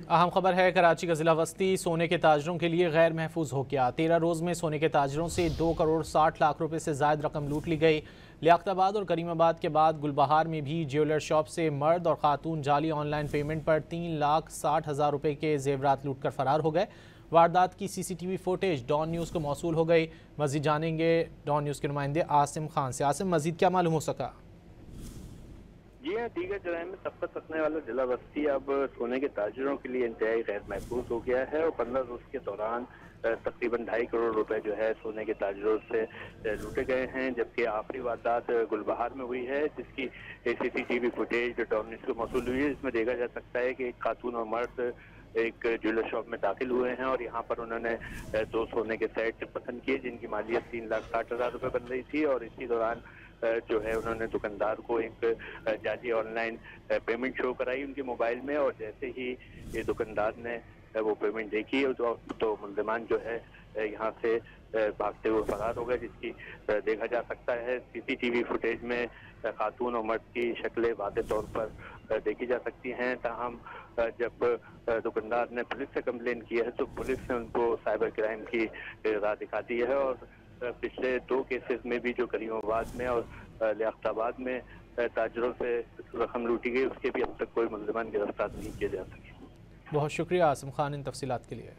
अहम खबर है, कराची का जिला वस्ती सोने के ताजरों के लिए गैर महफूज हो गया। 13 रोज में सोने के ताजरों से 2 करोड़ 60 लाख रुपए से ज्यादा रकम लूट ली गई। लियाकताबाद और करीमाबाद के बाद गुलबहार में भी ज्वेलर शॉप से मर्द और खातून जाली ऑनलाइन पेमेंट पर 3,60,000 रुपए के जेवरात लूट कर फरार हो गए। वारदात की CCTV फुटेज डॉन न्यूज़ को मौसूल हो गई। मजीद जानेंगे डॉन न्यूज़ के नुमाइंदे आसिम खान से। आसिम, मजीद क्या मालूम हो सका? जी हाँ, दीगर जराइम में सबकत रखने वाला जिला बस्ती अब सोने के ताजिरों के लिए इंतहाई गैर महफूज हो गया है और 15 रोज के दौरान तकरीबन 2.5 करोड़ रुपए जो है सोने के ताजिरों से लूटे गए हैं। जबकि आखिरी वारदात गुलबहार में हुई है, जिसकी CCTV फुटेज डॉन न्यूज़ को मौसूल हुई है। इसमें देखा जा सकता है कि एक खातून और मर्द एक ज्वेलर शॉप में दाखिल हुए हैं और यहाँ पर उन्होंने 2 सोने के सेट पसंद किए, जिनकी मालियत 3,60,000 रुपए बन रही थी। और इसी दौरान जो है उन्होंने दुकानदार को एक जाली ऑनलाइन पेमेंट शो कराई उनके मोबाइल में, और जैसे ही ये दुकानदार ने वो पेमेंट देखी तो मुल्ज़िमान जो है यहाँ से भागते हुए फरार हो गए, जिसकी देखा जा सकता है CCTV फुटेज में खातून और मर्द की शक्लें वाज़े तौर पर देखी जा सकती हैं। ताहम जब दुकानदार ने पुलिस से कंप्लेन की है तो पुलिस ने उनको साइबर क्राइम की राह दिखा दी है। और पिछले 2 केसेस में भी जो करीमाबाद में और लियाकताबाद में ताजरों से रकम लूटी गई, उसके भी अब तक कोई मुल्ज़िमान गिरफ्तार नहीं किए जा सके। बहुत शुक्रिया आसिम खान इन तफसीलात के लिए।